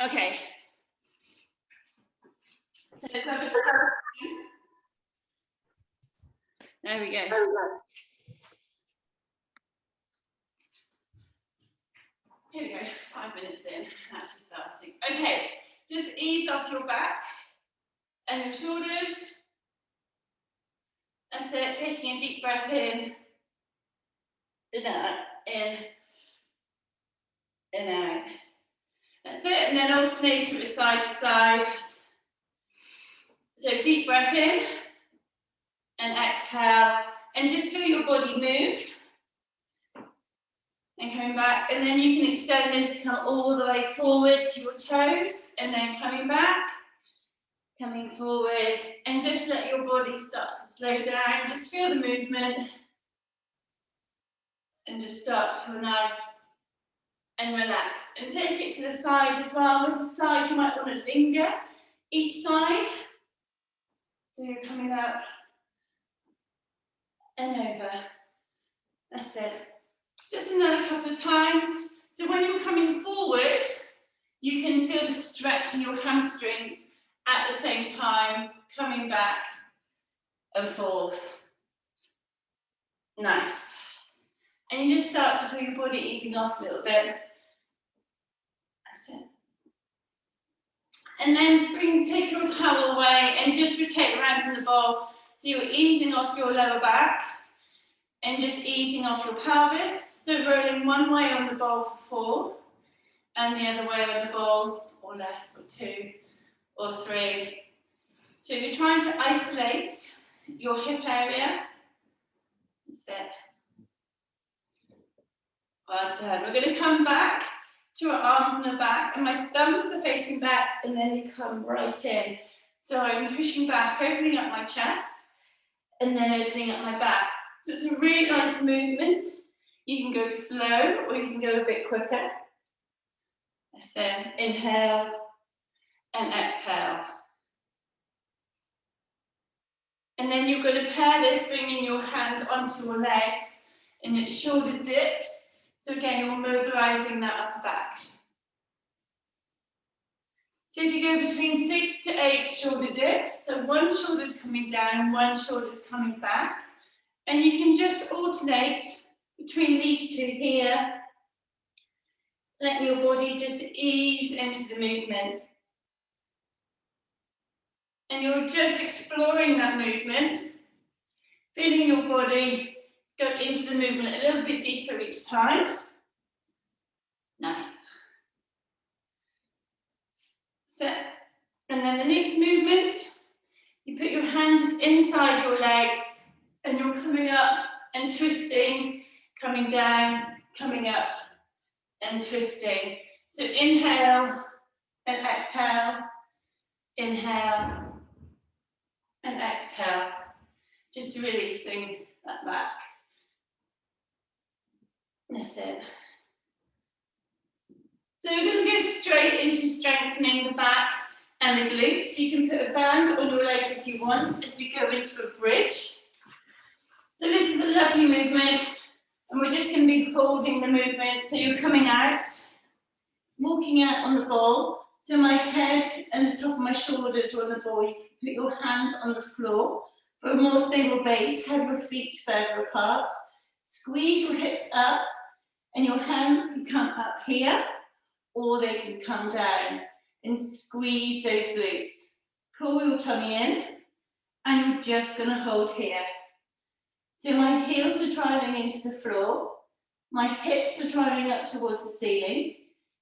Okay. So there we go. Here we go, 5 minutes in, actually starting. Okay, just ease off your back and your shoulders. That's it, taking a deep breath in out, in out. That's it, and then alternating it side to side. So deep breath in and exhale, and just feel your body move. And coming back, and then you can extend this to come all the way forward to your toes, and then coming back, coming forward, and just let your body start to slow down. Just feel the movement, and just start to feel nice and relax. And take it to the side as well. With the side, you might want to linger each side. So you're coming up and over. That's it. Just another couple of times. So when you're coming forward, you can feel the stretch in your hamstrings at the same time, coming back and forth. Nice. And you just start to feel your body easing off a little bit. That's it. And then take your towel away and just rotate around in the bowl. So you're easing off your lower back and just easing off your pelvis. So rolling one way on the bowl for 4 and the other way on the bowl, or less, or 2 or 3. So you're trying to isolate your hip area. That's it. Well done. We're going to come back to our arms and the back, and my thumbs are facing back, and then they come right in. So I'm pushing back, opening up my chest, and then opening up my back. So it's a really nice movement. You can go slow, or you can go a bit quicker. So inhale and exhale. And then you're going to pair this, bringing your hands onto your legs, and it's shoulder dips. So again, you're mobilizing that upper back. So if you go between 6 to 8 shoulder dips, so one shoulder's coming down, one shoulder's coming back, and you can just alternate between these two here. Let your body just ease into the movement. And you're just exploring that movement, feeling your body go into the movement a little bit deeper each time. Nice. So, and then the next movement, you put your hand just inside your legs, and you're coming up and twisting, coming down, coming up and twisting. So inhale and exhale, inhale and exhale, just releasing that back. That's it. So we're going to go straight into strengthening the back and the glutes. You can put a band on your legs if you want as we go into a bridge. So this is a lovely movement, and we're just going to be holding the movement. So you're coming out, walking out on the ball. So my head and the top of my shoulders are on the ball. You can put your hands on the floor for a more stable base. Have your feet further apart. Squeeze your hips up, and your hands can come up here, or they can come down, and squeeze those glutes. Pull your tummy in, and you're just going to hold here. So my heels are driving into the floor, my hips are driving up towards the ceiling.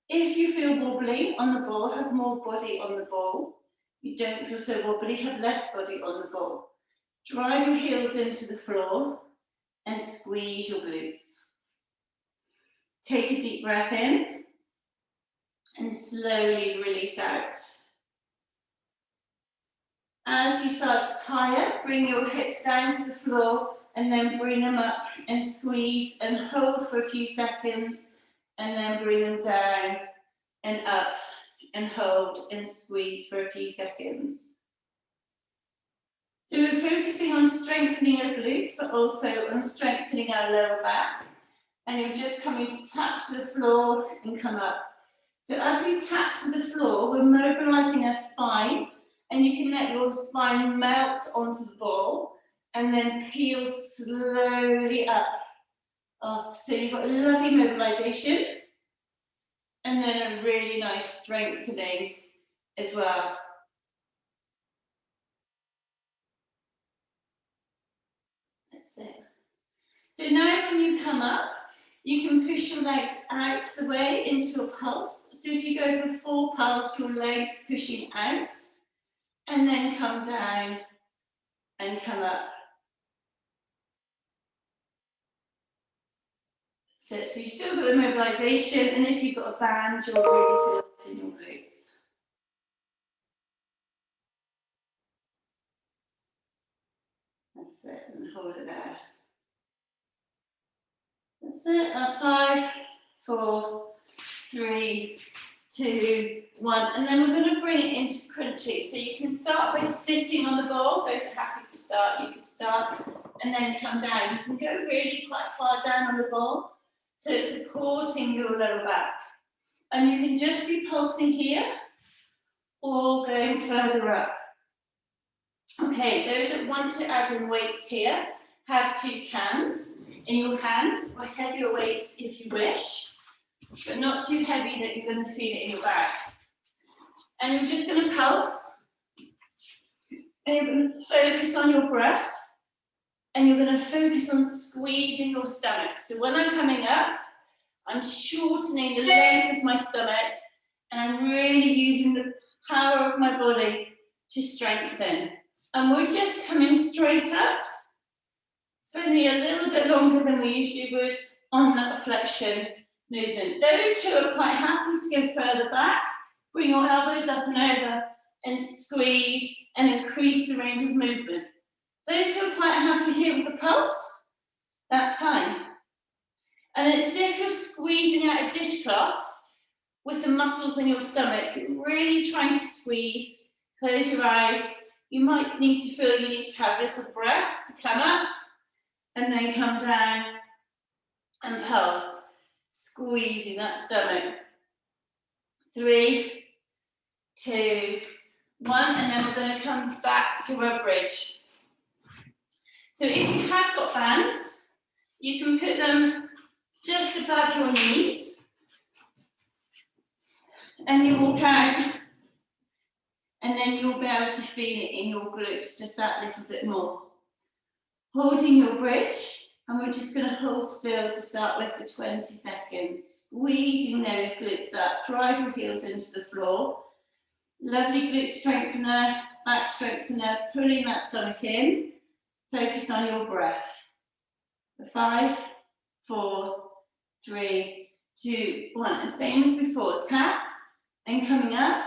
If you feel wobbly on the ball, have more body on the ball. You don't feel so wobbly, have less body on the ball. Drive your heels into the floor and squeeze your glutes. Take a deep breath in and slowly release out. As you start to tire, bring your hips down to the floor and then bring them up and squeeze and hold for a few seconds, and then bring them down and up and hold and squeeze for a few seconds. So we're focusing on strengthening our glutes, but also on strengthening our lower back. And you're just coming to tap to the floor and come up. So as we tap to the floor, we're mobilising our spine, and you can let your spine melt onto the ball and then peel slowly up. So you've got a lovely mobilisation and then a really nice strengthening as well. That's it. So now when you come up, you can push your legs out the way into a pulse. So if you go for a full pulse, your legs pushing out, and then come down and come up. So you've still got the mobilisation, and if you've got a band, you'll really feel it in your glutes. That's it, and hold it there. That's it, that's 5, 4, 3, 2, 1, and then we're going to bring it into crunchy. So you can start by sitting on the ball. Those are happy to start, you can start, and then come down. You can go really quite far down on the ball, so it's supporting your lower back. And you can just be pulsing here, or going further up. Okay, those that want to add in weights here, have 2 cans in your hands, or heavier weights if you wish, but not too heavy that you're going to feel it in your back. And you're just going to pulse, and you're going to focus on your breath, and you're going to focus on squeezing your stomach. So when I'm coming up, I'm shortening the length of my stomach, and I'm really using the power of my body to strengthen. And we're just coming straight up, spending a little bit longer than we usually would on that flexion movement. Those who are quite happy to go further back, bring your elbows up and over and squeeze and increase the range of movement. Those who are quite happy here with the pulse, that's fine. And it's as if you're squeezing out a dishcloth with the muscles in your stomach. You're really trying to squeeze. Close your eyes. You might need to feel you need to have a little breath to come up and then come down and pulse, squeezing that stomach. 3, 2, 1, and then we're going to come back to our bridge. So if you have got bands, you can put them just above your knees, and you walk out, and then you'll be able to feel it in your glutes just that little bit more. Holding your bridge, and we're just going to hold still to start with for 20 seconds. Squeezing those glutes up, drive your heels into the floor. Lovely glute strengthener, back strengthener, pulling that stomach in. Focus on your breath. 5, 4, 3, 2, 1. And same as before, tap and coming up.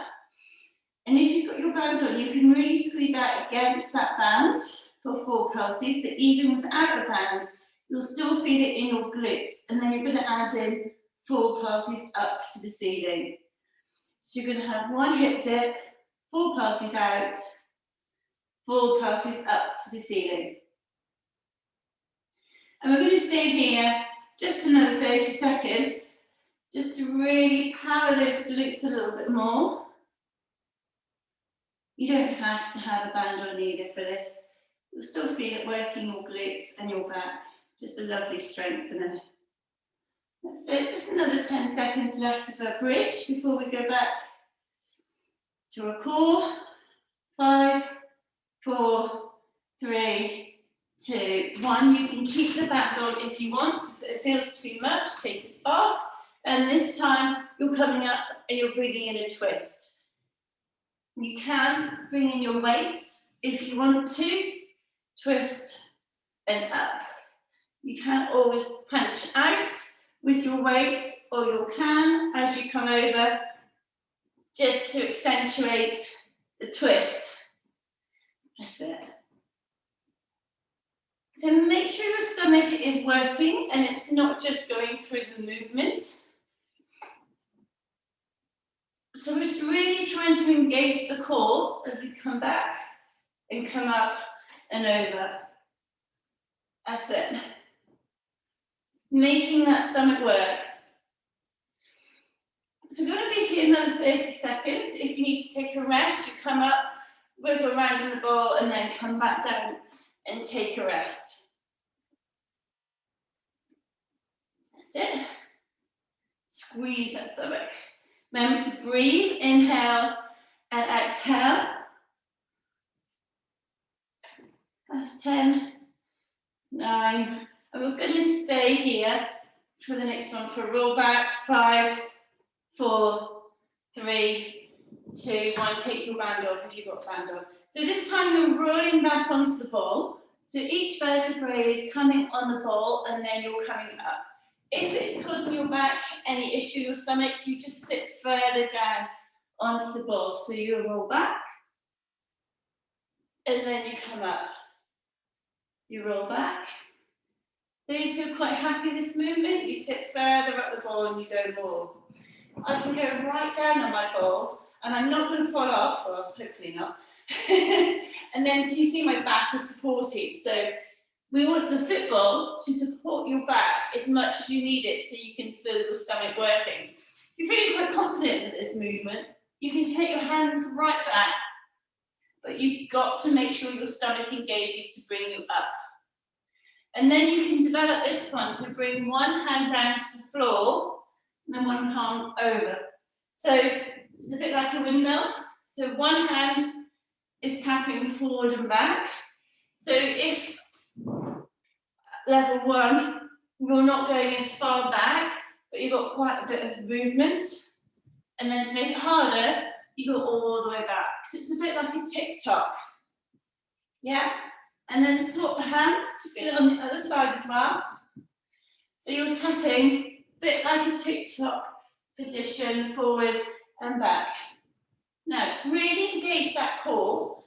And if you've got your band on, you can really squeeze out against that band for 4 pulses, but even without a band, you'll still feel it in your glutes. And then you're going to add in 4 pulses up to the ceiling. So you're going to have 1 hip dip, 4 pulses out, 4 pulses up to the ceiling. And we're going to stay here just another 30 seconds, just to really power those glutes a little bit more. You don't have to have a band on either for this. You'll still feel it working your glutes and your back. Just a lovely strengthener. That's it, just another 10 seconds left of our bridge before we go back to our core. 5, 4, 3, 2, 1. You can keep the band on if you want. If it feels too much, take it off. And this time, you're coming up and you're bringing in a twist. You can bring in your weights if you want to. Twist and up. You can't always punch out with your weights, or you can as you come over, just to accentuate the twist. That's it. So make sure your stomach is working and it's not just going through the movement. So we're really trying to engage the core as we come back and come up and over. That's it. Making that stomach work. So we're going to be here another 30 seconds. If you need to take a rest, you come up, wiggle around in the ball, and then come back down and take a rest. That's it. Squeeze that stomach. Remember to breathe, inhale and exhale. That's 10, 9, and we're going to stay here for the next one for rollbacks. 5, 4, 3, 2, 1. Take your band off if you've got band on. So this time you're rolling back onto the ball. So each vertebrae is coming on the ball and then you're coming up. If it's causing your back any issue, your stomach, you just sit further down onto the ball. So you roll back and then you come up. You roll back. Those who are quite happy with this movement, you sit further up the ball and you go more. I can go right down on my ball and I'm not going to fall off, well, hopefully not. And then you see my back is supported. So we want the Fitball to support your back as much as you need it so you can feel your stomach working. If you're feeling quite confident with this movement, you can take your hands right back, but you've got to make sure your stomach engages to bring you up. And then you can develop this one to bring one hand down to the floor and then one palm over. So it's a bit like a windmill. So one hand is tapping forward and back. So if level 1, you're not going as far back, but you've got quite a bit of movement. And then to make it harder, you go all the way back. So it's a bit like a tick-tock. Yeah? And then swap the hands to feel it on the other side as well. So you're tapping a bit like a tick-tock position, forward and back. Now, really engage that core.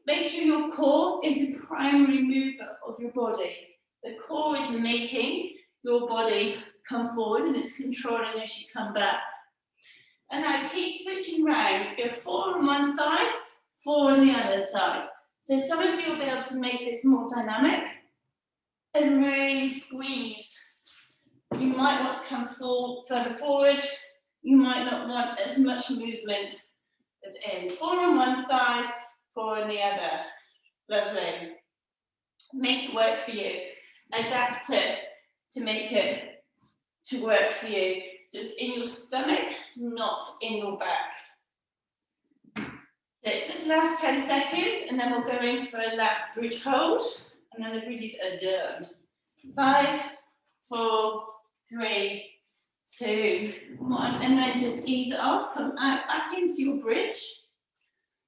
Make sure your core is the primary mover of your body. The core is making your body come forward and it's controlling as you come back. And now keep switching round. Go 4 on one side, 4 on the other side. So some of you will be able to make this more dynamic and really squeeze. You might want to come further forward. You might not want as much movement within. 4 on one side, 4 on the other. Lovely. Make it work for you. Adapt it to make it to work for you. So it's in your stomach, not in your back. So just last 10 seconds, and then we'll go into our last bridge hold, and then the bridges are done. 5, 4, 3, 2, 1, and then just ease it off. Come out back into your bridge.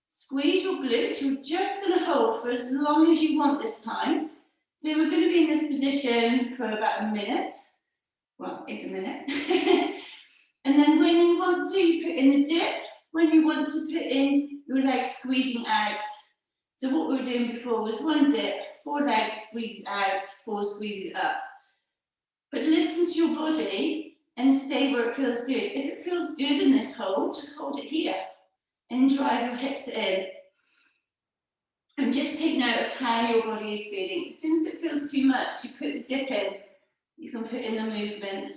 Squeeze your glutes. You're just going to hold for as long as you want this time. So we're going to be in this position for about a minute. Well, it's a minute. And then when you want to, you put in the dip. When you want to put in your legs squeezing out. So what we were doing before was 1 dip, 4 legs squeezes out, 4 squeezes up. But listen to your body and stay where it feels good. If it feels good in this hold, just hold it here and drive your hips in. And just take note of how your body is feeling. As soon as it feels too much, you put the dip in. You can put in the movement.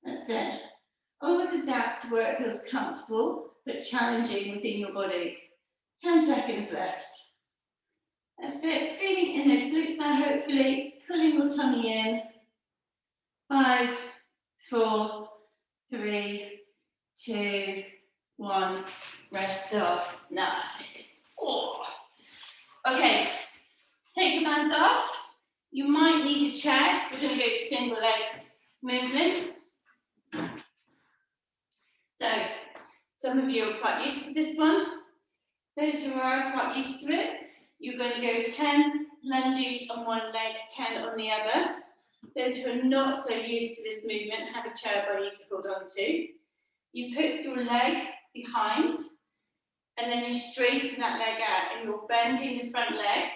That's it. Always adapt to where it feels comfortable, but challenging within your body. 10 seconds left. That's it. Feeling in those glutes now, hopefully. Pulling your tummy in. 5, 4, 3, 2, 1. Rest off. Nice. Oh. Okay. Take your bands off. You might need a chair, so we're going to go to single leg movements. So, some of you are quite used to this one. Those who are quite used to it, you're going to go 10 lunges on one leg, 10 on the other. Those who are not so used to this movement, have a chair by you to hold on to. You put your leg behind, and then you straighten that leg out, and you're bending the front leg.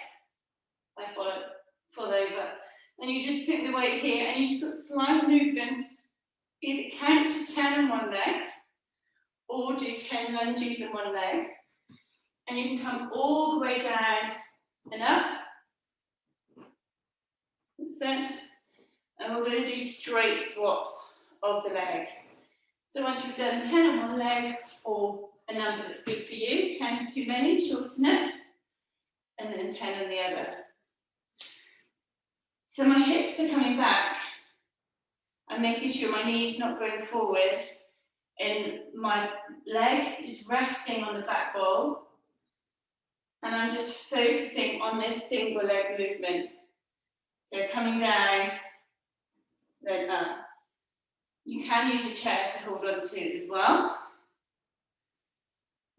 I fall over. And you just put the weight here, and you just got slight movements. Either count to 10 on one leg, or do 10 lunges on one leg. And you can come all the way down and up. That's it. And we're going to do straight swaps of the leg. So once you've done 10 on one leg, or a number that's good for you, 10 is too many, shorten it, and then 10 on the other. So my hips are coming back. I'm making sure my knee's not going forward, and my leg is resting on the back ball, and I'm just focusing on this single leg movement. So coming down, then up. You can use a chair to hold on to as well.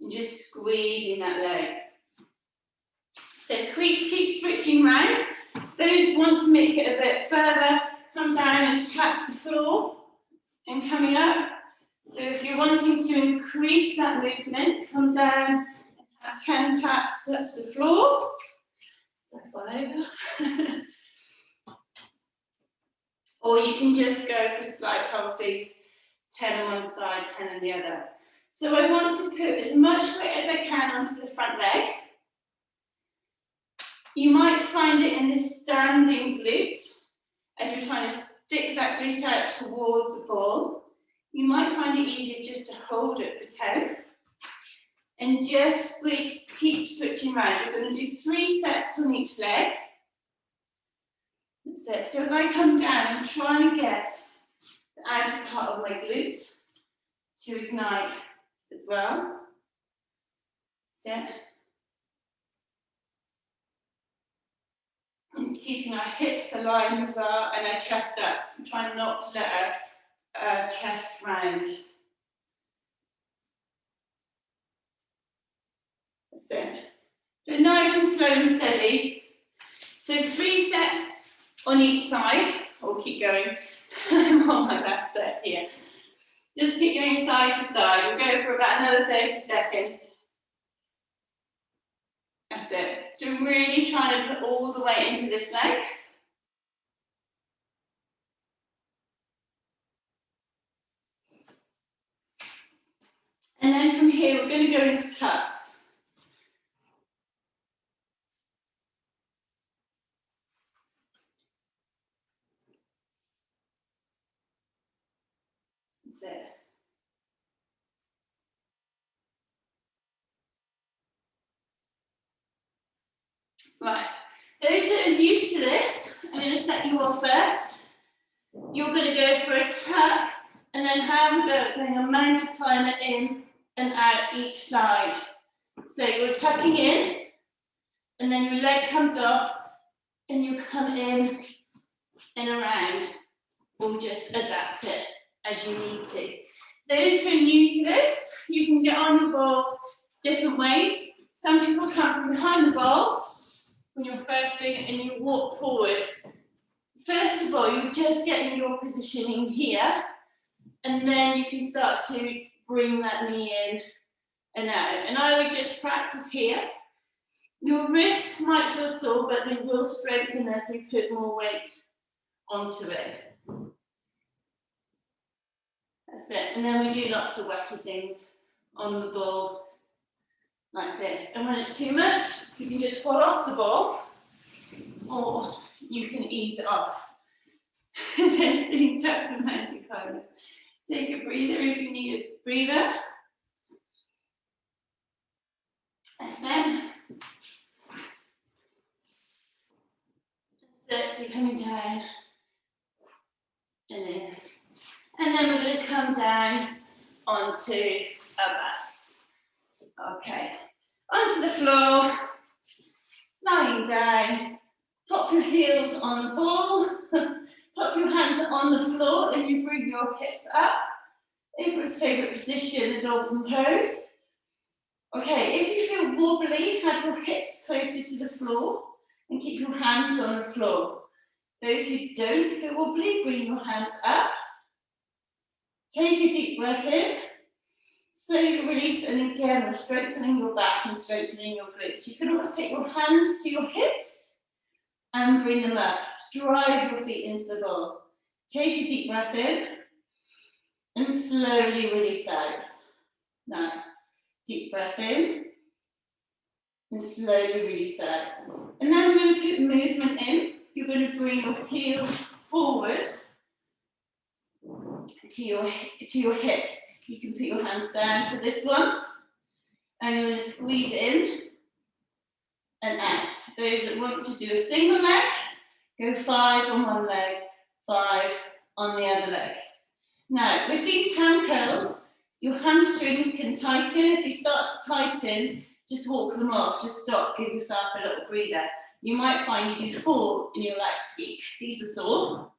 And just squeezing that leg. So keep switching round. Those want to make it a bit further, come down and tap the floor and coming up. So if you're wanting to increase that movement, come down and have 10 taps, touch the floor. Don't fall over. Or you can just go for slight pulses, 10 on one side, 10 on the other. So I want to put as much weight as I can onto the front leg. You might find it in the standing glute, as you're trying to stick that glute out towards the ball. You might find it easier just to hold it for 10. And just keep switching around. We're going to do 3 sets on each leg. That's it. So if I come down, I'm trying to get the outer part of my glute to ignite as well. That's it. And keeping our hips aligned as well, and our chest up. I'm trying not to let our chest round. That's it. So nice and slow and steady. So 3 sets on each side. I'll keep going. I'm on my last set here. Just keep going side to side. We'll go for about another 30 seconds. That's it. So really trying to put all the weight into this leg. And then from here, we're going to go into tucks. That's it. Right, those that are used to this, I'm going to set you off first. You're going to go for a tuck and then have a go going a mountain climber in and out each side. So you're tucking in and then your leg comes off and you come in and around, or just adapt it as you need to. Those who are new to this, you can get on the ball different ways. Some people come from behind the ball when you're first doing it and you walk forward. First of all, you're just getting your positioning here, and then you can start to bring that knee in and out. And I would just practice here. Your wrists might feel sore, but they will strengthen as we put more weight onto it. That's it. And then we do lots of wacky things on the ball, like this. And when it's too much, you can just fall off the ball, or you can ease it off. Then doing tucks and mountain climbers. Take a breather if you need a breather. That's it. That's it. So coming down and in. And then we're going to come down onto our backs. Okay. Onto the floor, lying down. Pop your heels on the ball. Pop your hands on the floor and you bring your hips up. Everyone's favourite position, the dolphin pose. Okay, if you feel wobbly, have your hips closer to the floor and keep your hands on the floor. Those who don't feel wobbly, bring your hands up. Take a deep breath in. Slowly release, and again, we're strengthening your back and strengthening your glutes. You can always take your hands to your hips and bring them up. Drive your feet into the ball. Take a deep breath in and slowly release out. Nice. Deep breath in and slowly release out. And now we're going to put movement in. You're going to bring your heels forward. to your hips. You can put your hands down for this one, and you're going to squeeze in and out. Those that want to do a single leg, go 5 on one leg, 5 on the other leg. Now, with these hand curls, your hamstrings can tighten. If you start to tighten, just walk them off, just stop, give yourself a little breather. You might find you do 4 and you're like, eek, these are sore.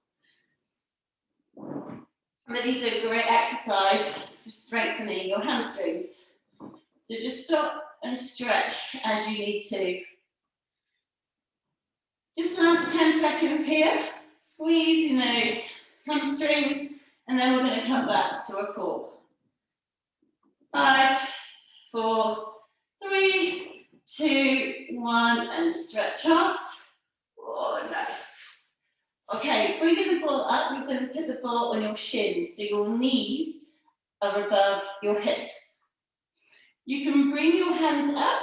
But these are a great exercise for strengthening your hamstrings. So just stop and stretch as you need to. Just last 10 seconds here, squeezing those hamstrings, and then we're going to come back to a core. 5, 4, 3, 2, 1, and stretch off. Oh, nice. Okay, bringing the ball up, you're going to put the ball on your shins, so your knees are above your hips. You can bring your hands up,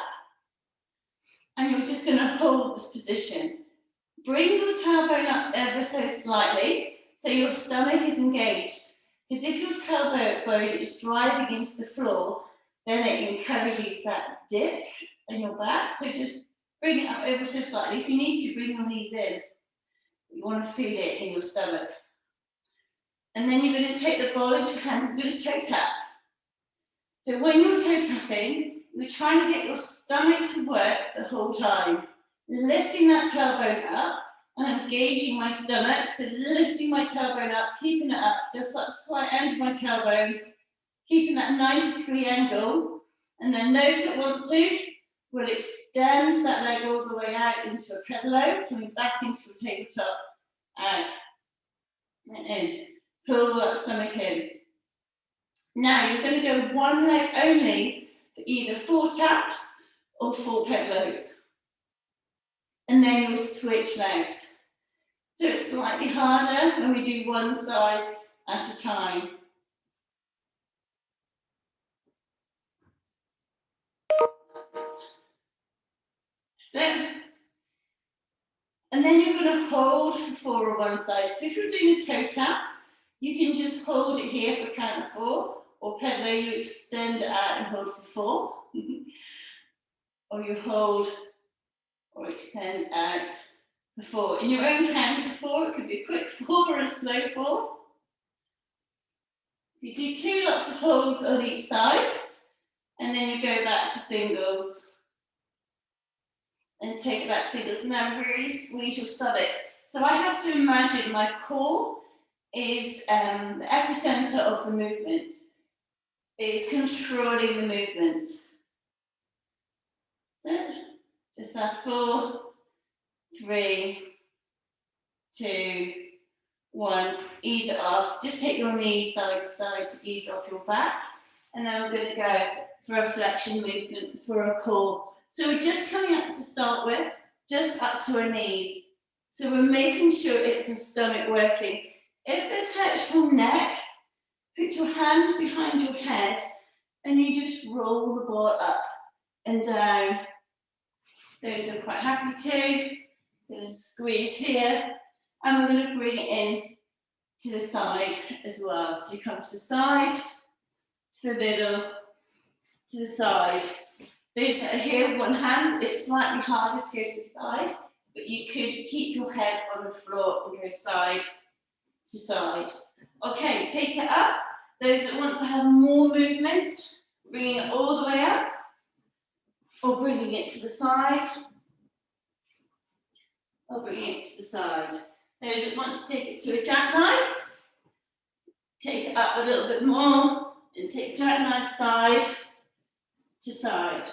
and you're just going to hold this position. Bring your tailbone up ever so slightly, so your stomach is engaged. Because if your tailbone is driving into the floor, then it encourages that dip in your back. So just bring it up ever so slightly. If you need to, bring your knees in. You want to feel it in your stomach. And then you're going to take the ball into your hand and you're going to toe tap. So when you're toe tapping, you're trying to get your stomach to work the whole time. Lifting that tailbone up and engaging my stomach. So lifting my tailbone up, keeping it up, just that slight end of my tailbone, keeping that 90-degree angle. And then those that want to will extend that leg all the way out into a pedalo, coming back into a tabletop, out, and in. Pull that stomach in. Now you're going to go one leg only for either 4 taps or 4 pedalos. And then you'll switch legs. So it's slightly harder when we do one side at a time. That's it. And then you're going to hold for 4 on one side. So if you're doing a toe tap, you can just hold it here for count of 4, or pedalo, you extend it out and hold for 4. Or you hold or extend out for 4. In your own count of 4, it could be a quick 4 or a slow 4. You do 2 lots of holds on each side, and then you go back to singles. And take it back to singles. Now really squeeze your stomach. So I have to imagine my core is the epicenter of the movement. It's controlling the movement. So just last 4, 3, 2, 1. Ease it off. Just take your knees side to side to ease off your back. And then we're going to go for a flexion movement for a core. So we're just coming up to start with, just up to our knees. So we're making sure it's a stomach working. If this hurts your neck, put your hand behind your head and you just roll the ball up and down. Those are quite happy to. Going to squeeze here, and we're going to bring it in to the side as well. So you come to the side, to the middle, to the side. Those that are here with one hand, it's slightly harder to go to the side, but you could keep your head on the floor and go side to side. Okay, take it up. Those that want to have more movement, bringing it all the way up, or bringing it to the side, or bringing it to the side. Those that want to take it to a jackknife, take it up a little bit more, and take jackknife side to side.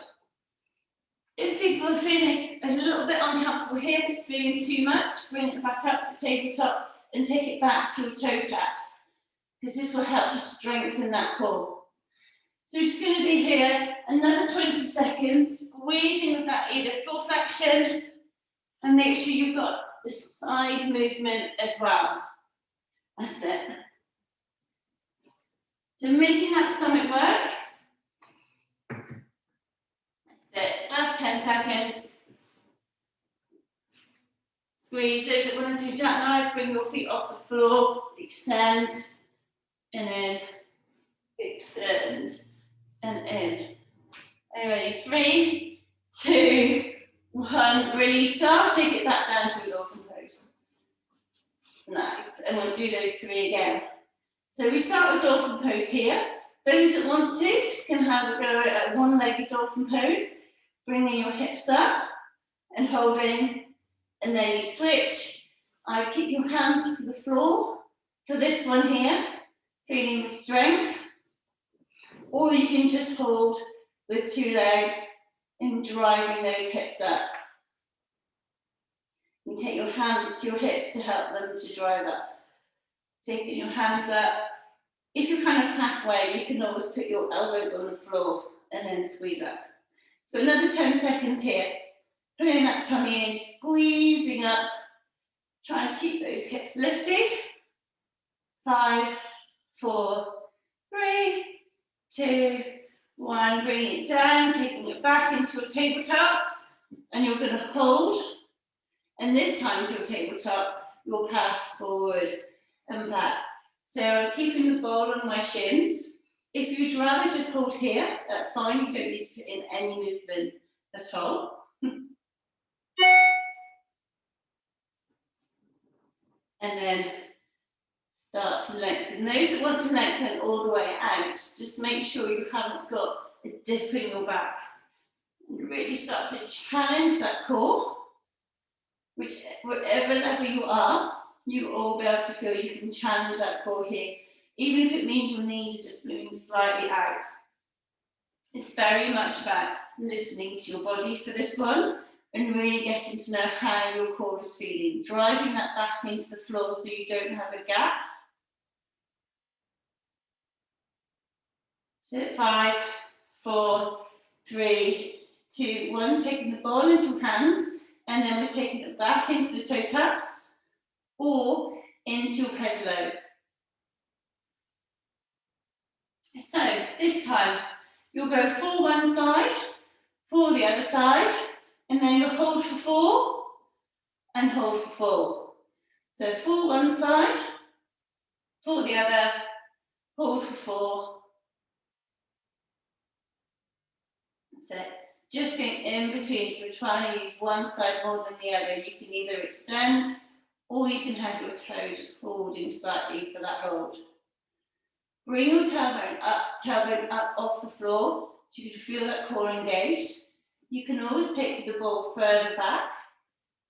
If people are feeling a little bit uncomfortable here, if it's feeling too much, bring it back up to tabletop and take it back to toe taps, because this will help to strengthen that core. So we're just going to be here another 20 seconds, squeezing with that either full flexion, and make sure you've got the side movement as well. That's it. So making that stomach work. That's it. Last 10 seconds. Squeeze. Those that want to do jackknife, bring your feet off the floor, extend. and in, extend, and in. Are you ready? 3, 2, 1, release start, take it back down to a dolphin pose. Nice, and we'll do those 3 again. So we start with dolphin pose here. Those that want to can have a go at one-legged dolphin pose, bringing your hips up and holding, and then you switch. I'd keep your hands to the floor for this one here, feeling the strength, or you can just hold with 2 legs and driving those hips up. You take your hands to your hips to help them to drive up. Taking your hands up. If you're kind of halfway, you can always put your elbows on the floor and then squeeze up. So another 10 seconds here. Pulling that tummy in, squeezing up. Try and keep those hips lifted. 5, 4, 3, 2, 1. Bring it down, taking it back into your tabletop. And you're going to hold. And this time with your tabletop, you'll pass forward and back. So I'm keeping the ball on my shins. If you'd rather just hold here, that's fine. You don't need to put in any movement at all. And then start to lengthen. Those that want to lengthen all the way out, just make sure you haven't got a dip in your back. And really start to challenge that core. Whatever level you are, you will be able to feel you can challenge that core here, even if it means your knees are just moving slightly out. It's very much about listening to your body for this one and really getting to know how your core is feeling, driving that back into the floor so you don't have a gap. So 5, 4, 3, 2, 1, taking the ball into your hands, and then we're taking it back into the toe taps or into your pedalo. So this time you'll go for one side, for the other side, and then you'll hold for 4 and hold for 4. So for one side, for the other, hold for 4. That's it. Just going in between, so we're trying to use one side more than the other. You can either extend or you can have your toe just holding slightly for that hold. Bring your tailbone up off the floor so you can feel that core engaged. You can always take the ball further back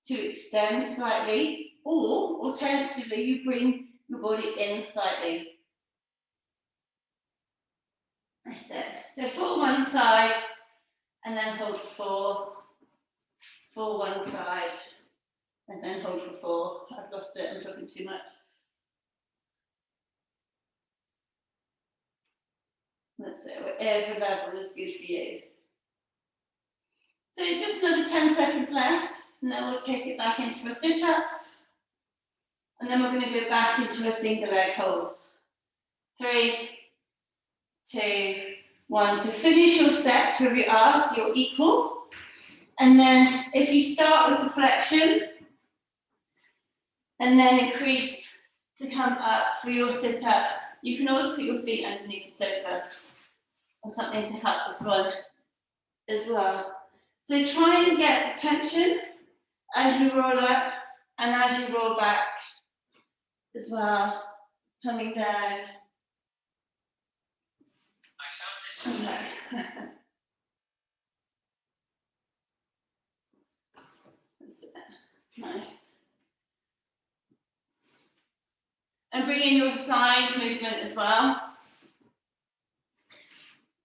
to extend slightly, or alternatively, you bring your body in slightly. That's it. So for one side, and then hold for 4, one side, and then hold for 4. I've lost it, I'm talking too much. That's it, whatever level is good for you. So just another 10 seconds left, and then we'll take it back into our sit-ups, and then we're going to go back into our single leg holds. 3, 2, 1. So finish your set wherever you are, so you're equal. And then if you start with the flexion, and then increase to come up for your sit-up, you can always put your feet underneath the sofa or something to help this one as well. So try and get the tension as you roll up and as you roll back as well, coming down. I found this one. Nice. And bring in your side movement as well.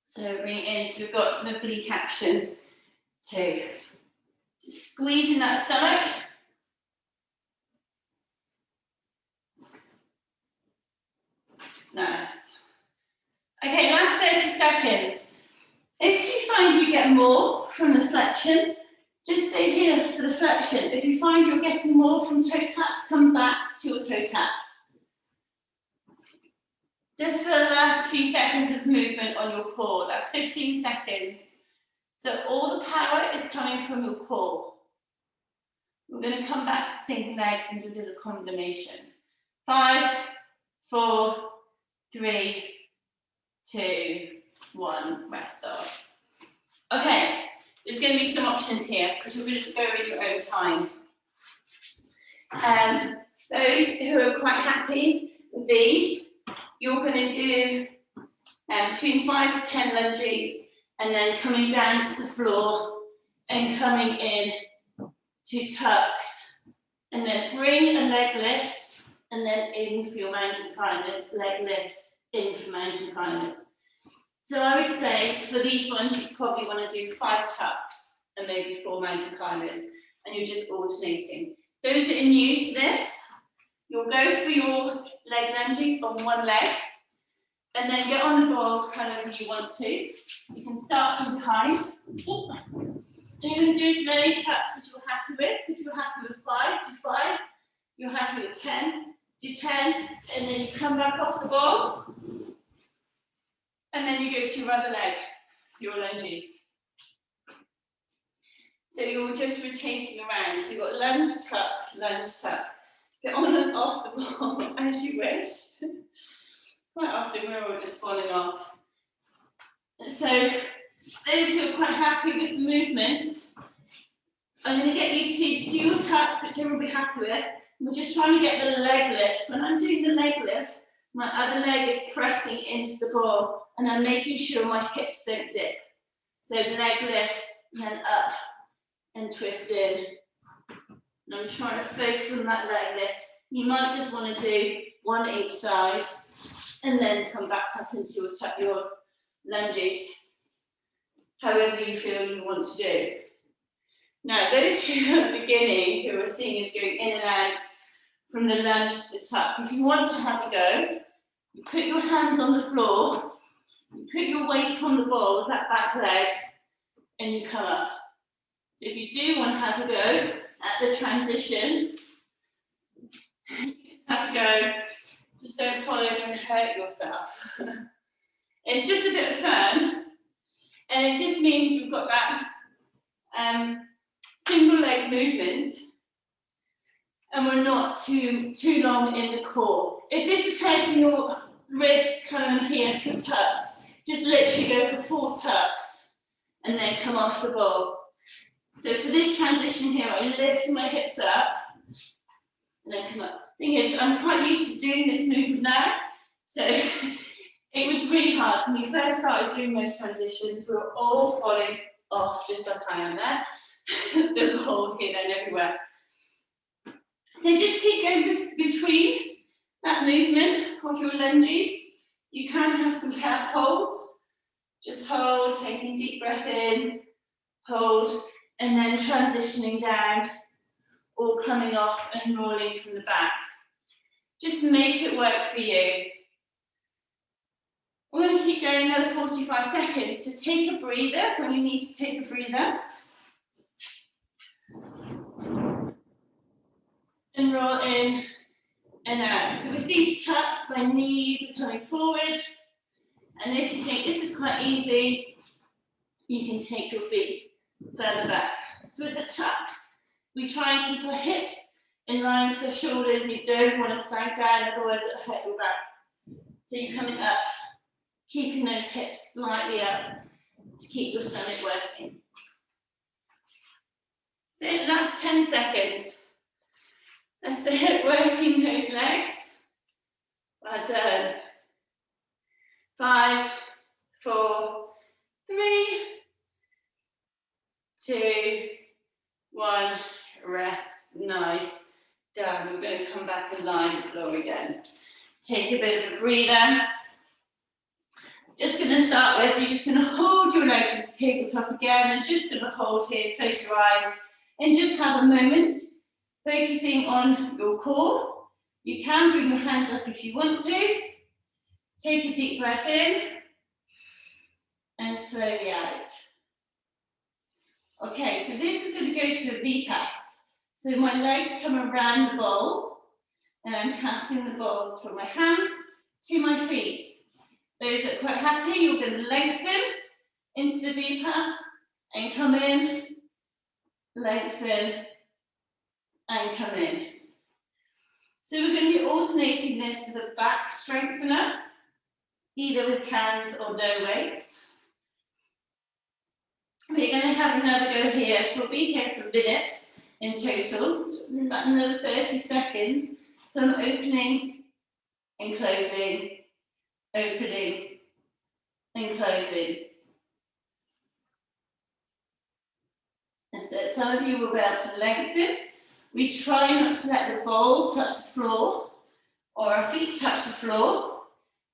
So bring it in, so we've got some oblique action too. Just squeezing that stomach. Nice. Okay, last 30 seconds. If you find you get more from the flexion, just stay here for the flexion. If you find you're getting more from toe taps, come back to your toe taps. Just for the last few seconds of movement on your core, that's 15 seconds. So all the power is coming from your core. We're going to come back to single legs and do a little combination. 5, 4, 3, 2, 1, rest off. Okay, there's going to be some options here because you're going to go in your own time. Those who are quite happy with these, you're going to do between 5 to 10 lunges and then coming down to the floor and coming in to tucks. And then bring a leg lift and then in for your mountain climbers, leg lift, in for mountain climbers. So I would say for these ones, you probably want to do 5 tucks and maybe 4 mountain climbers, and you're just alternating. Those that are new to this, you'll go for your leg lunges on one leg, and then get on the ball however you want to. You can start from behind. And you're going to do as many tucks as you're happy with. If you're happy with 5, do 5. You're happy with 10, do 10, and then you come back off the ball. And then you go to your other leg, your lunges. So you're just rotating around. So you've got lunge, tuck, lunge, tuck. Get on and off the ball as you wish. Quite often we're all just falling off. And so those who are quite happy with the movements, I'm going to get you to do your tucks, which everyone will be happy with. We're just trying to get the leg lift. When I'm doing the leg lift, my other leg is pressing into the ball and I'm making sure my hips don't dip. So leg lift, and then up and twist in. And I'm trying to focus on that leg lift. You might just want to do one each side and then come back up into your lunges, however you feel you want to do. Now, those who are beginning, who are seeing us going in and out from the lunge to the tuck, if you want to have a go, you put your hands on the floor, you put your weight on the ball with that back leg, and you come up. So if you do want to have a go at the transition, have a go. Just don't fall over and hurt yourself. It's just a bit of fun, and it just means we've got that single leg movement, and we're not too long in the core. If this is hurting your wrists coming here for tucks, just literally go for 4 tucks and then come off the ball. So for this transition here, I lift my hips up and then come up. Thing is, I'm quite used to doing this movement now, so it was really hard. When we first started doing those transitions, we were all falling off just like I am there. The ball here and everywhere. So just keep going between that movement of your lunges. You can have some calf holds. Just hold, taking a deep breath in, hold, and then transitioning down or coming off and rolling from the back. Just make it work for you. We're going to keep going another 45 seconds. So take a breather when you need to take a breather. And roll in and out. So with these tucks, my knees are coming forward. And if you think this is quite easy, you can take your feet further back. So with the tucks, we try and keep our hips in line with the shoulders. You don't want to sag down, otherwise it'll hurt your back. So you're coming up, keeping those hips slightly up to keep your stomach working. So last 10 seconds. That's it, working those legs. Well done. 5, 4, 3, 2, 1, rest. Nice. Done. We're going to come back and lie on the floor again. Take a bit of a breather. Just going to start with, you're just going to hold your legs into tabletop again, and just going to hold here, close your eyes, and just have a moment focusing on your core. You can bring your hands up if you want to. Take a deep breath in, and slowly out. Okay, so this is going to go to a V-pass. So my legs come around the bowl, and I'm passing the bowl from my hands to my feet. Those that are quite happy, you're going to lengthen into the V-pass and come in, lengthen, and come in. So we're going to be alternating this with a back strengthener either with cans or no weights. We're going to have another go here, so we'll be here for a minute in total, about another 30 seconds. So I'm opening and closing, opening and closing. And so some of you will be able to lengthen. We try not to let the bowl touch the floor or our feet touch the floor,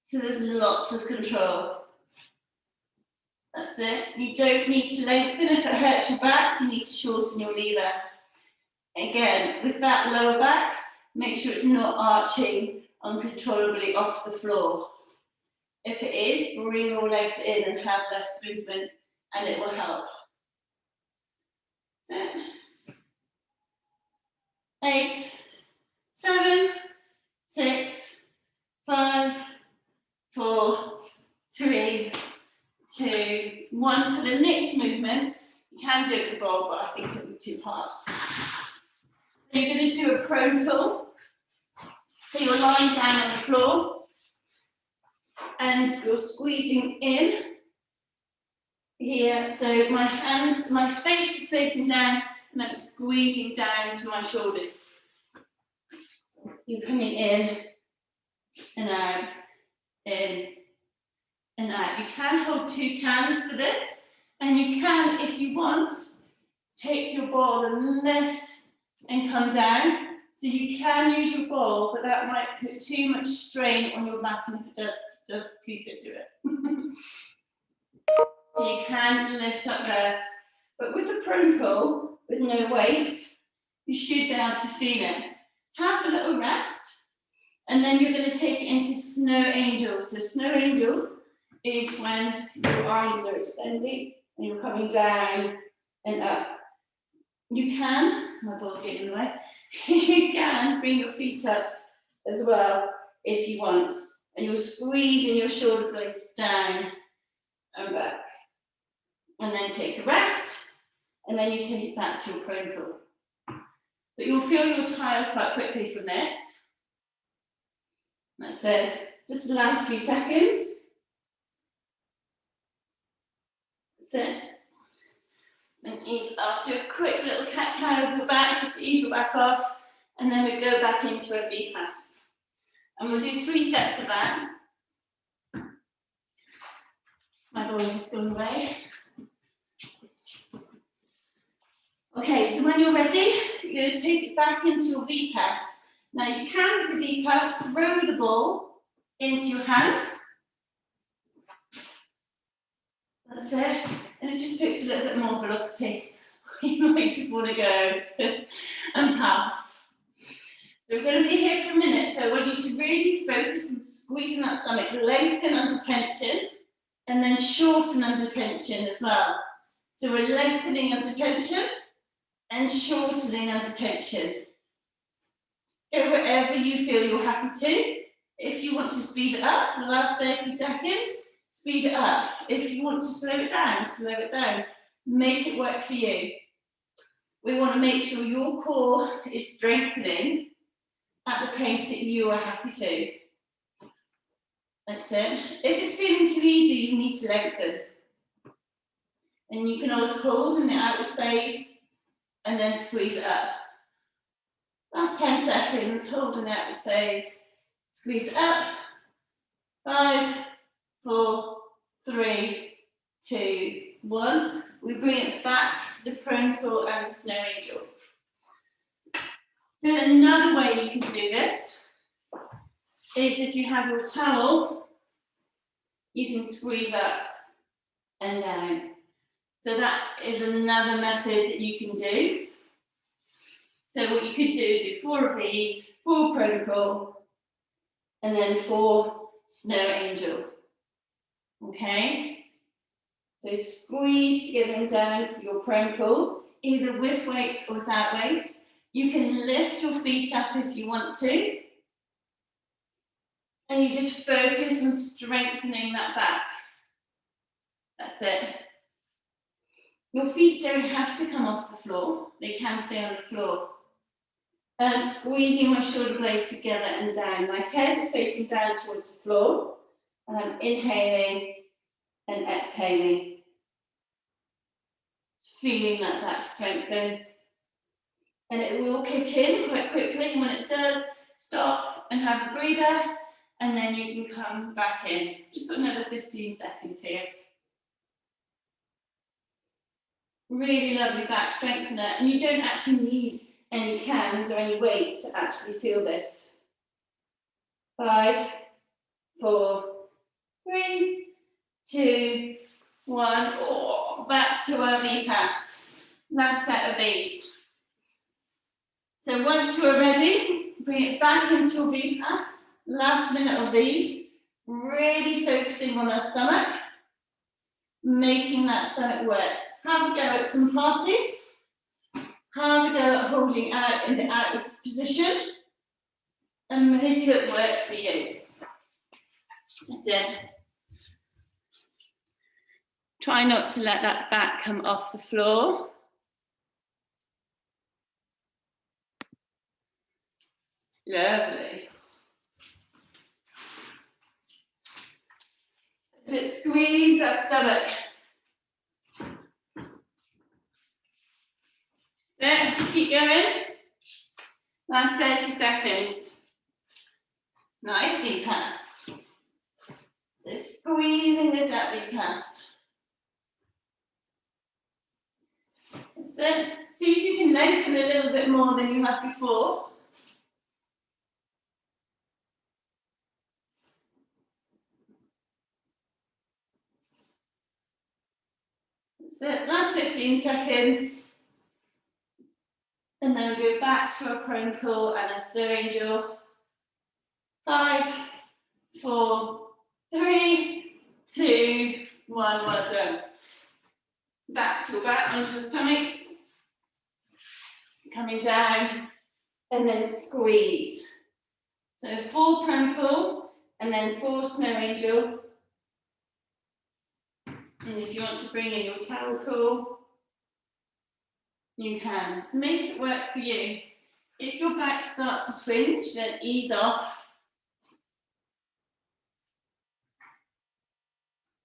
so there's lots of control. That's it. You don't need to lengthen. If it hurts your back, you need to shorten your lever. Again, with that lower back, make sure it's not arching uncontrollably off the floor. If it is, bring your legs in and have less movement, and it will help. 8, 7, 6, 5, 4, 3, 2, 1. For the next movement, you can do it with the bowl, but I think it would be too hard. So you're going to do a prone pull. So you're lying down on the floor and you're squeezing in here. So my hands, my face is facing down and I'm squeezing down to my shoulders. You're coming in and out, in and out. You can hold 2 cans for this, and you can, if you want, take your ball and lift and come down. So you can use your ball, but that might put too much strain on your back, and if it does, please don't do it. So you can lift up there, but with the prone pull, with no weights, you should be able to feel it. Have a little rest, and then you're going to take it into snow angels. So snow angels is when your arms are extended and you're coming down and up. You can, my ball's getting in the way, you can bring your feet up as well if you want. And you're squeezing your shoulder blades down and back. And then take a rest, and then you take it back to your prone pull. But you'll feel you're tired quite quickly from this. That's it. Just the last few seconds. That's it. And ease after a quick little cat-cow over your back, just to ease your back off, and then we go back into a V-pass. And we'll do 3 sets of that. My ball has gone away. Okay, so when you're ready, you're going to take it back into your V-pass. Now you can, with the V-pass, throw the ball into your hands. That's it. And it just puts a little bit more velocity. You might just want to go and pass. So we're going to be here for a minute. So I want you to really focus on squeezing that stomach, lengthen under tension, and then shorten under tension as well. So we're lengthening under tension and shortening under tension. Go wherever you feel you're happy to. If you want to speed it up for the last 30 seconds, speed it up. If you want to slow it down, slow it down. Make it work for you. We want to make sure your core is strengthening at the pace that you are happy to. That's it. If it's feeling too easy, you need to lengthen. And you can also hold in the outer space and then squeeze it up. Last 10 seconds, hold in the outer space, squeeze it up. 5, 4, 3, 2, 1. We bring it back to the prone pull and the snow angel. So another way you can do this is if you have your towel, you can squeeze up and down. So that is another method that you can do. So what you could do is do 4 of these, 4 prone pull, and then 4 snow angel. Okay? So squeeze together and down for your prone pull, either with weights or without weights. You can lift your feet up if you want to. And you just focus on strengthening that back. That's it. Your feet don't have to come off the floor. They can stay on the floor. And I'm squeezing my shoulder blades together and down. My head is facing down towards the floor. And I'm inhaling and exhaling. Feeling that back strengthen. And it will kick in quite quickly. And when it does, stop and have a breather. And then you can come back in. Just got another 15 seconds here. Really lovely back strengthener. And you don't actually need any cans or any weights to actually feel this. 5, 4, 3, 2, 1. Oh, back to our V-pass. Last set of these. So once you're ready, bring it back into your V-pass. Last minute of these. Really focusing on our stomach. Making that stomach work. Have a go at some passes. Have a go at holding out in the outwards position. And make it work for you. That's it. Try not to let that back come off the floor. Lovely. So squeeze that stomach. That's it. Keep going. Last 30 seconds. Nice V-pass. So squeezing with that V-pass. That's it. See if you can lengthen a little bit more than you have before. That's it. Last 15 seconds. And then we go back to a prone pull and a snow angel. 5, 4, 3, 2, 1. Well done. Back to your back onto your stomachs. Coming down and then squeeze. So 4 prone pull and then 4 snow angel. And if you want to bring in your towel pull, you can. Just make it work for you. If your back starts to twinge, then ease off.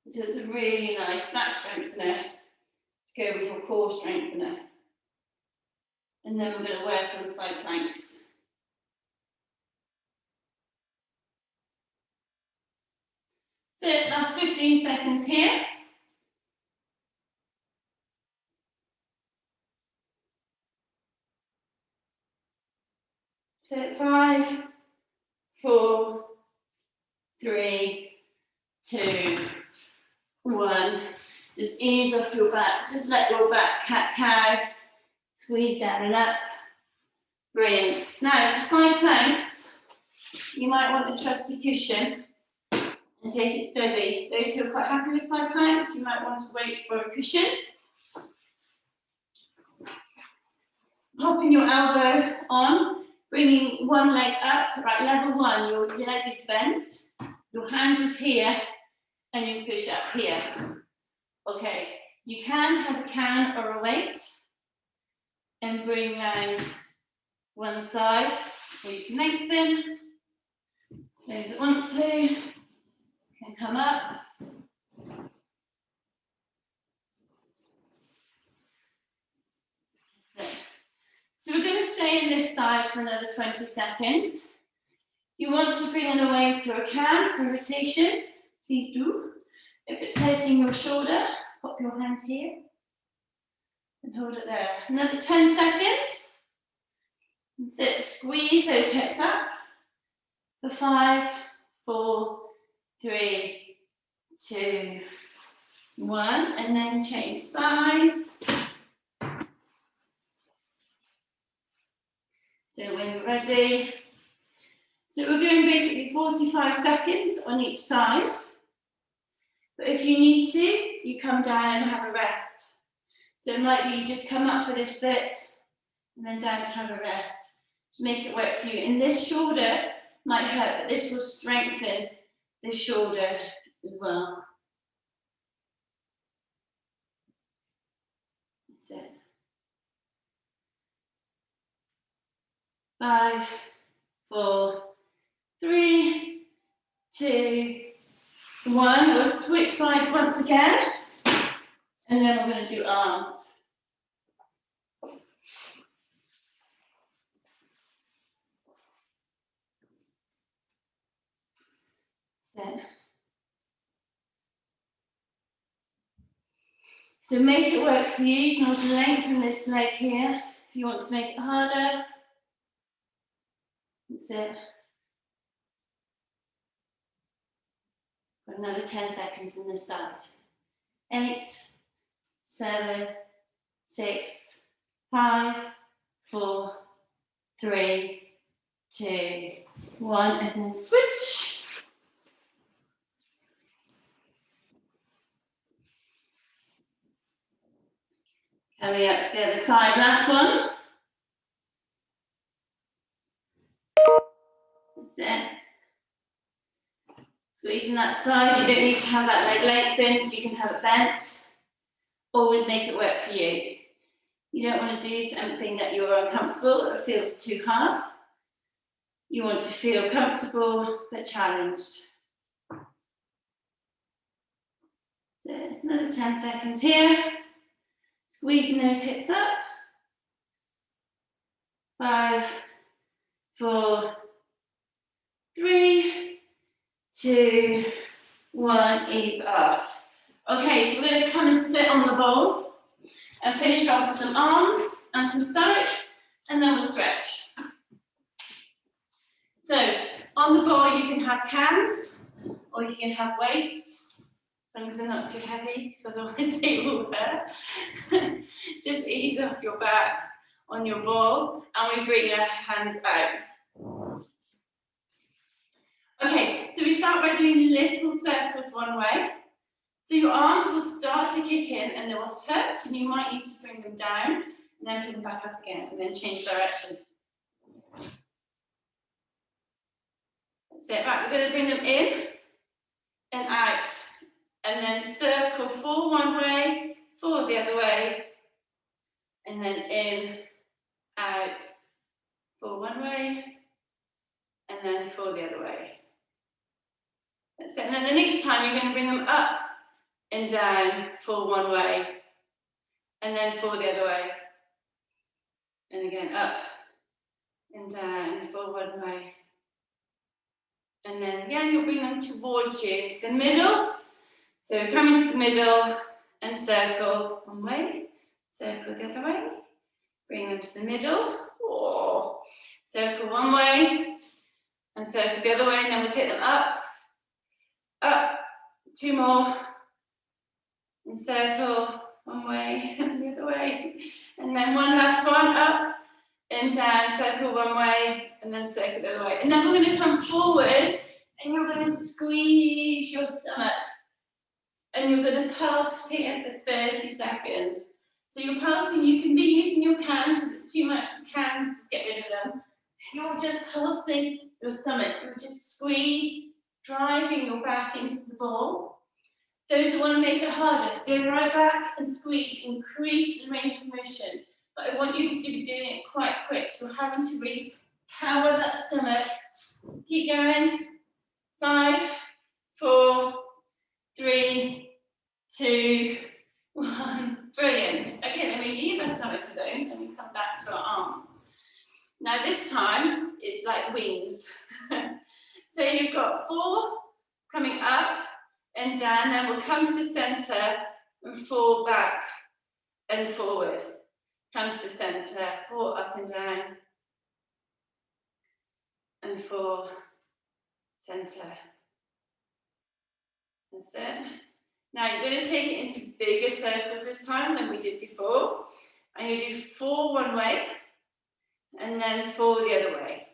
So it's a really nice back strengthener to go with your core strengthener. And then we're going to work on side planks. So last 15 seconds here. So 5, 4, 3, 2, 1. Just ease off your back. Just let your back cat-cow. Squeeze down and up. Brilliant. Now, for side planks, you might want a trusty cushion and take it steady. Those who are quite happy with side planks, you might want to wait for a cushion. Popping your elbow on, bringing one leg up. Right, level 1, your leg is bent, your hand is here, and you push up here. Okay, you can have a can or a weight and bring round one side, or you can lengthen. Those that want to can come up. So we're going to stay in this side for another 20 seconds. If you want to bring in a weight or a can for rotation, please do. If it's hurting your shoulder, pop your hand here and hold it there. Another 10 seconds. That's it. Squeeze those hips up. For 5, 4, 3, 2, 1, and then change sides. So when you're ready, so we're going basically 45 seconds on each side. But if you need to, you come down and have a rest. So it might be you just come up for this bit and then down to have a rest. To make it work for you. And this shoulder might hurt, but this will strengthen this shoulder as well. That's it. 5, 4, 3, 2, one. We'll switch sides once again, and then we're going to do arms. So make it work for you. You can also lengthen this leg here if you want to make it harder. That's it. Got another 10 seconds on this side. 8, 7, 6, 5, 4, 3, 2, 1, and then switch. Coming up to the other side, last one. That's it. Squeezing that side, you don't need to have that leg lengthened, so you can have it bent. Always make it work for you. You don't want to do something that you're uncomfortable or feels too hard. You want to feel comfortable but challenged. So another 10 seconds here. Squeezing those hips up. 5, 4, 3, 2, 1, ease off. Okay, so we're going to come and sit on the bowl and finish off with some arms and some stomachs, and then we'll stretch. So on the bowl you can have cans or you can have weights, as long as they're not too heavy, because otherwise they will hurt. Just ease off your back on your ball, and we bring our hands out. Okay, so we start by doing little circles one way. So your arms will start to kick in and they will hurt, and you might need to bring them down and then put them back up again and then change direction. That's it. Right, we're going to bring them in and out, and then circle 4 one way, 4 the other way, and then in, out, 4 one way, and then 4 the other way. That's it. And then the next time you're going to bring them up and down, 4 one way, and then 4 the other way, and again up and down, 4 one way, and then again you'll bring them towards you to the middle. So come into the middle and circle one way, circle the other way, bring them to the middle, oh, circle one way and circle the other way, and then we'll take them up, 2 more, and circle one way and the other way, and then one last one, up and down, circle one way, and then circle the other way. And then we're going to come forward, and you're going to squeeze your stomach, and you're going to pulse here for 30 seconds. So you're pulsing, you can be using your cans. If it's too much for cans, just get rid of them. You're just pulsing your stomach, you're just squeeze, driving your back into the ball. Those who want to make it harder, go right back and squeeze, increase the range of motion. But I want you to be doing it quite quick, so you're having to really power that stomach. Keep going. 5, 4, 3, 2, 1. Brilliant. Okay, then we leave our stomach alone and we come back to our arms. Now this time, it's like wings. So you've got 4 coming up and down, then we'll come to the centre and fall back and forward. Come to the centre, 4 up and down, and 4 centre. That's it. Now you're going to take it into bigger circles this time than we did before, and you do 4 one way, and then 4 the other way.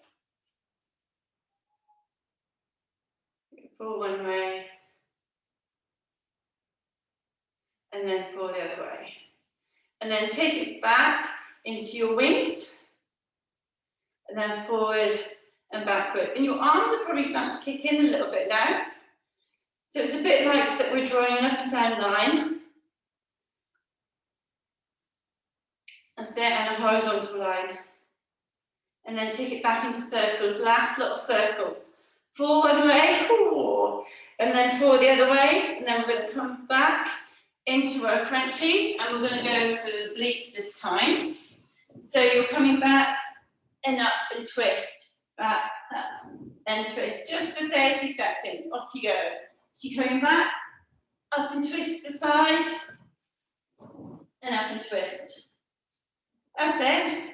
4 one way, and then 4 the other way. And then take it back into your wings, and then forward and backward. And your arms are probably starting to kick in a little bit now. So it's a bit like that we're drawing an up and down line. That's it, and a horizontal line. And then take it back into circles, last little circles. 4 one way, And then 4 the other way, and then we're going to come back into our crunchies, and we're going to go for the obliques this time. So you're coming back and up and twist, back, up, and twist, just for 30 seconds. Off you go. So you're coming back, up and twist to the side, and up and twist. That's it.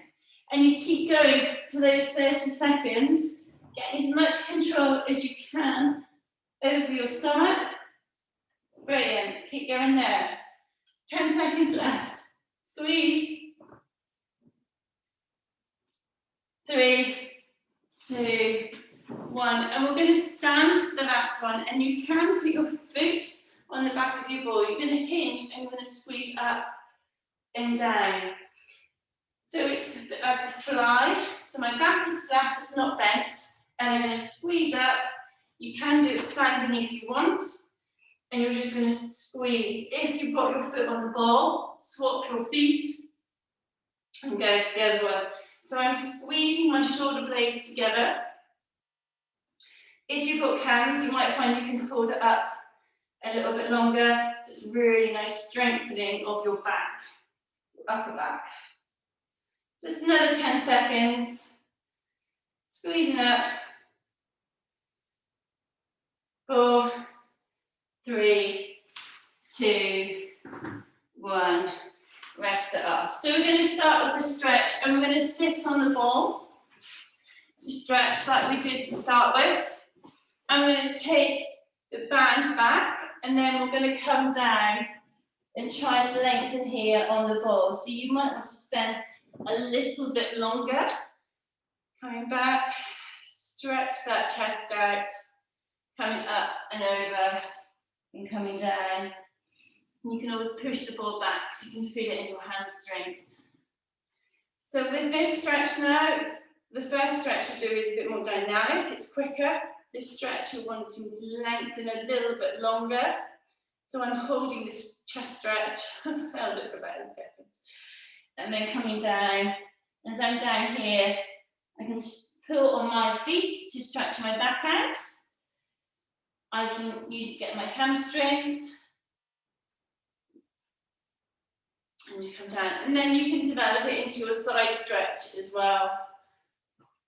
And you keep going for those 30 seconds, getting as much control as you can over your stomach. Brilliant. Keep going there. 10 seconds left. Squeeze. 3, 2, 1. And we're going to stand for the last one. And you can put your foot on the back of your ball. You're going to hinge and you're going to squeeze up and down. So it's a bit like a fly. So my back is flat, it's not bent. And I'm going to squeeze up. You can do it standing if you want. And you're just going to squeeze. If you've got your foot on the ball, swap your feet and go for the other one. So I'm squeezing my shoulder blades together. If you've got cans, you might find you can hold it up a little bit longer. So it's really nice strengthening of your back, your upper back. Just another 10 seconds. Squeezing up. 4, 3, 2, 1. Rest it off. So we're going to start with a stretch, and we're going to sit on the ball to stretch like we did to start with. I'm going to take the band back, and then we're going to come down and try and lengthen here on the ball. So you might want to spend a little bit longer. Coming back, stretch that chest out, coming up and over, and coming down. And you can always push the ball back so you can feel it in your hamstrings. So with this stretch now, the first stretch I do is a bit more dynamic, it's quicker. This stretch you're wanting to lengthen a little bit longer. So I'm holding this chest stretch, I'll do it for about 10 seconds. And then coming down, as I'm down here, I can pull on my feet to stretch my back out. I can use it to get my hamstrings. And just come down. And then you can develop it into a side stretch as well.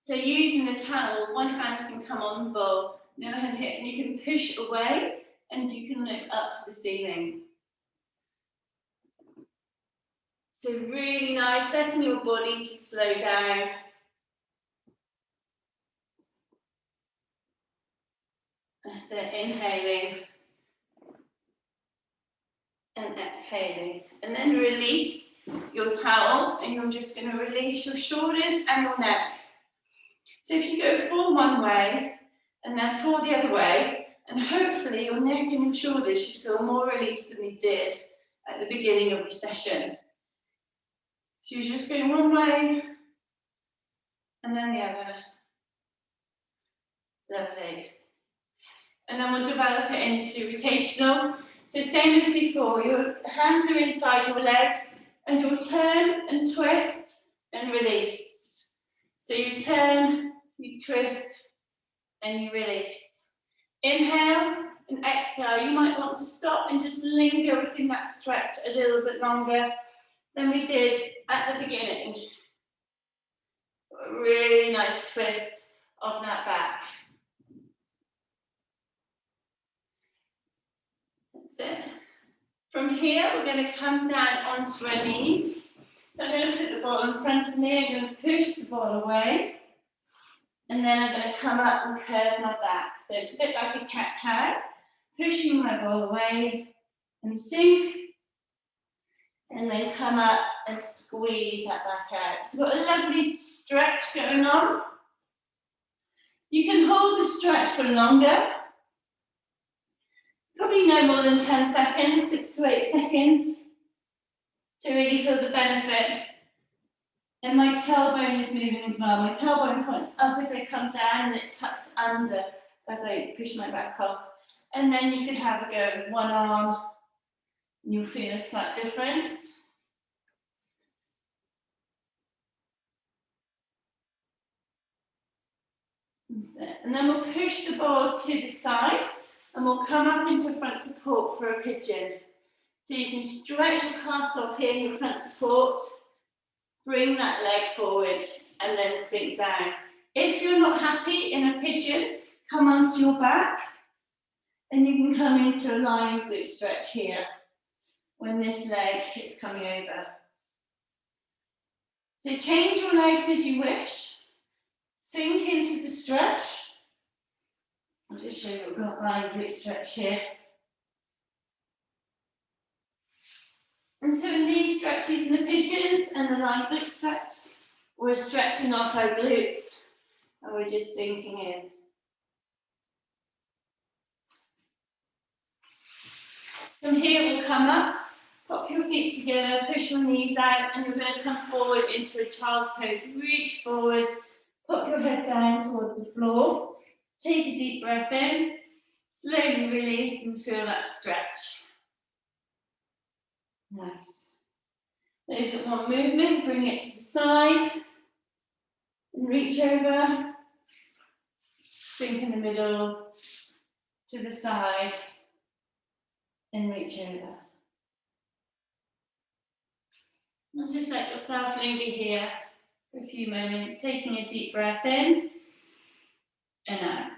So using the towel, one hand can come on the ball, the other hand here, and you can push away and you can look up to the ceiling. So really nice, letting your body to slow down. That's it, inhaling and exhaling. And then release your towel, and you're just going to release your shoulders and your neck. So if you go 4 one way and then 4 the other way, and hopefully your neck and your shoulders should feel more released than they did at the beginning of the session. So you're just going one way and then the other. Lovely. And then we'll develop it into rotational. So same as before, your hands are inside your legs and you'll turn and twist and release. So you turn, you twist and you release. Inhale and exhale. You might want to stop and just linger within that stretch a little bit longer than we did at the beginning. A really nice twist of that back. That's it. From here, we're going to come down onto our knees. So I'm going to put the ball in front of me, I'm going to push the ball away, and then I'm going to come up and curve my back. So it's a bit like a cat-cow, pushing my ball away and sink, and then come up and squeeze that back out. So we've got a lovely stretch going on. You can hold the stretch for longer. Probably no more than 10 seconds, 6 to 8 seconds, to really feel the benefit. And my tailbone is moving as well. My tailbone points up as I come down and it tucks under as I push my back off. And then you could have a go with one arm and you'll feel a slight difference. That's it. And then we'll push the ball to the side. And we'll come up into a front support for a pigeon. So you can stretch your calves off here in your front support, bring that leg forward, and then sink down. If you're not happy in a pigeon, come onto your back, and you can come into a lying glute stretch here when this leg is coming over. So change your legs as you wish. Sink into the stretch. I'll just show you a lying glute stretch here. And so in these stretches in the pigeons and the lying glute stretch, we're stretching off our glutes and we're just sinking in. From here we'll come up, pop your feet together, push your knees out, and you're going to come forward into a child's pose. Reach forward, pop your head down towards the floor, take a deep breath in, slowly release and feel that stretch. Nice. Those that want movement, bring it to the side and reach over, sink in the middle, to the side and reach over. And just let yourself linger here for a few moments, taking a deep breath in and out.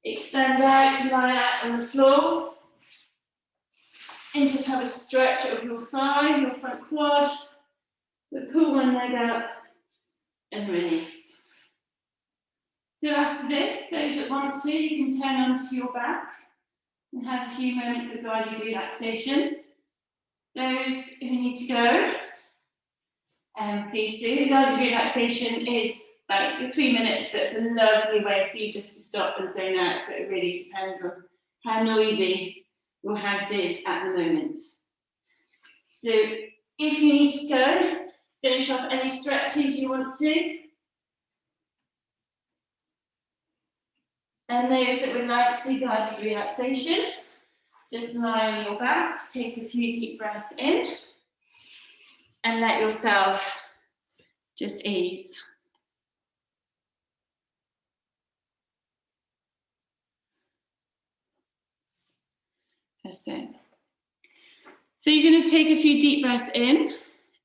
Extend out to lie out on the floor. And just have a stretch of your thigh, your front quad. So pull one leg up and release. So after this, those that want to, you can turn onto your back and have a few moments of guided relaxation. Those who need to go, please do. The guided relaxation is like 3 minutes, but it's a lovely way for you just to stop and zone out, but it really depends on how noisy your house is at the moment. So if you need to go, finish off any stretches you want to. And those that would like to do guided relaxation, just lie on your back, take a few deep breaths in, and let yourself just ease. That's it. So you're going to take a few deep breaths in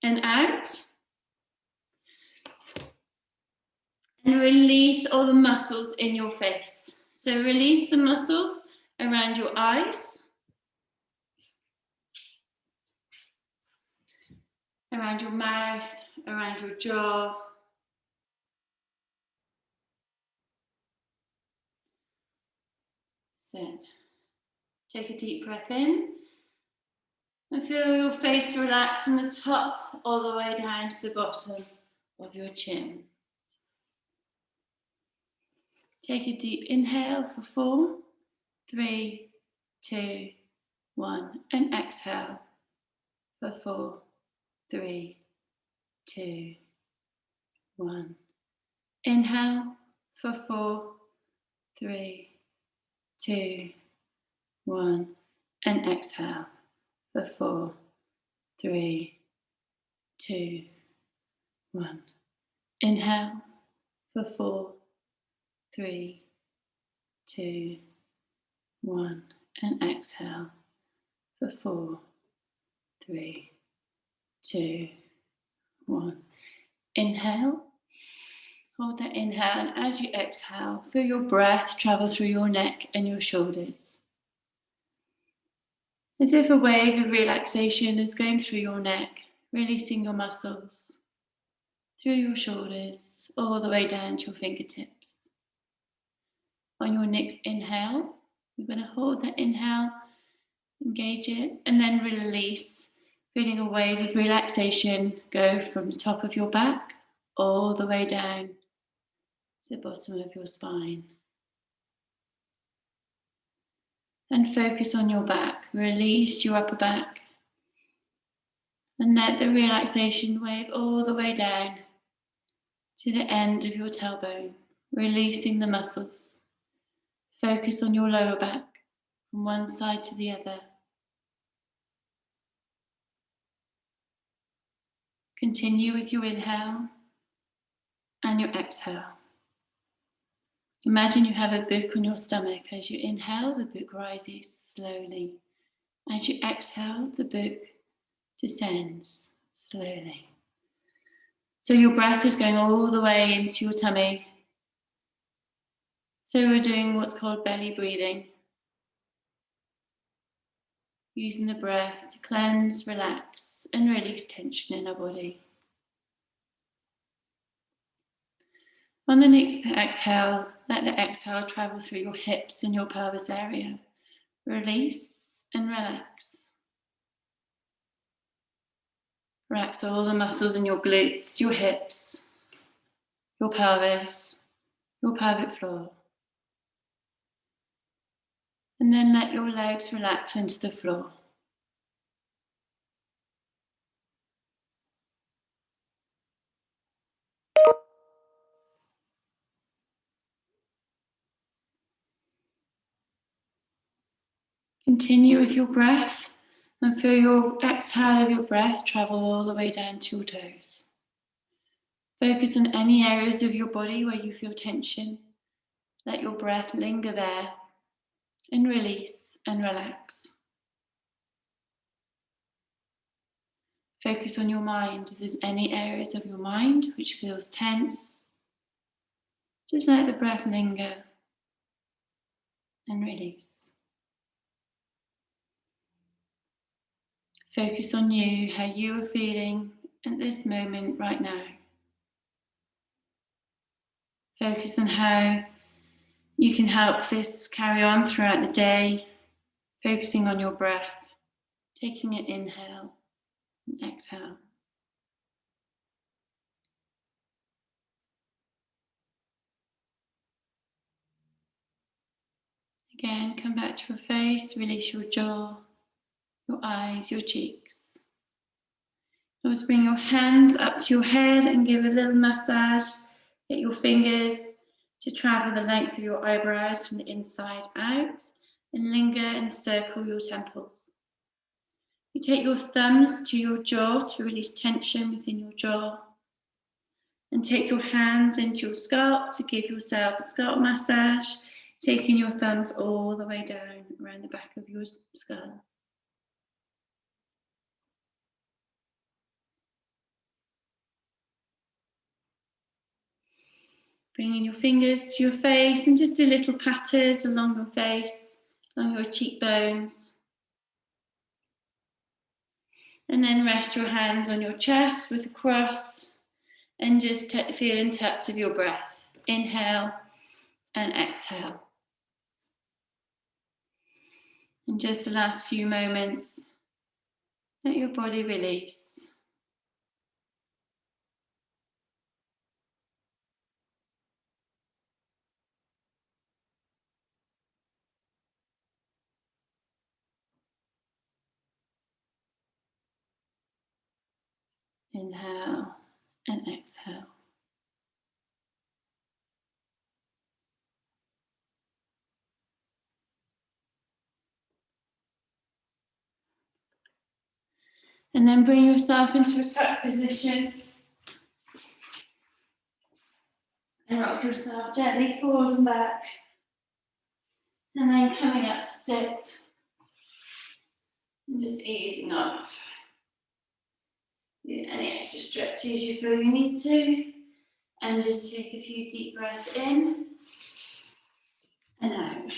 and out. And release all the muscles in your face. So release the muscles around your eyes, around your mouth, around your jaw. Sit. Take a deep breath in and feel your face relax from the top all the way down to the bottom of your chin. Take a deep inhale for 4, 3, 2, 1, and exhale for 4, 3, 2, 1. Inhale for 4, 3, 2, 1, and exhale for 4, 3, 2, 1. Inhale for 4, 3, 2, 1, and exhale for 4, 3, 2, 1. Inhale, hold that inhale, and as you exhale, feel your breath travel through your neck and your shoulders. As if a wave of relaxation is going through your neck, releasing your muscles, through your shoulders, all the way down to your fingertips. On your next inhale, you're going to hold that inhale, engage it, and then release, feeling a wave of relaxation go from the top of your back all the way down to the bottom of your spine. And focus on your back. Release your upper back. And let the relaxation wave all the way down to the end of your tailbone, releasing the muscles. Focus on your lower back, from one side to the other. Continue with your inhale and your exhale. Imagine you have a book on your stomach. As you inhale, the book rises slowly. As you exhale, the book descends slowly. So your breath is going all the way into your tummy. So we're doing what's called belly breathing. Using the breath to cleanse, relax, and release tension in our body. On the next exhale, let the exhale travel through your hips and your pelvis area. Release and relax. Relax all the muscles in your glutes, your hips, your pelvis, your pelvic floor. And then let your legs relax into the floor. Continue with your breath and feel your exhale of your breath travel all the way down to your toes. Focus on any areas of your body where you feel tension. Let your breath linger there and release and relax. Focus on your mind. If there's any areas of your mind which feels tense, just let the breath linger and release. Focus on you, how you are feeling at this moment right now. Focus on how you can help this carry on throughout the day, focusing on your breath, taking an inhale and exhale. Again, come back to your face, release your jaw, your eyes, your cheeks. Always bring your hands up to your head and give a little massage. Get your fingers to travel the length of your eyebrows from the inside out and linger and circle your temples. You take your thumbs to your jaw to release tension within your jaw. And take your hands into your scalp to give yourself a scalp massage, taking your thumbs all the way down around the back of your skull. Bringing your fingers to your face and just do little patters along your face, along your cheekbones. And then rest your hands on your chest with a cross and just feel in touch with your breath. Inhale and exhale. And just the last few moments, let your body release. Inhale and exhale. And then bring yourself into a tuck position. And rock yourself gently forward and back. And then coming up to sit. And just easing off. Do any extra stretches you feel you need to. And just take a few deep breaths in and out.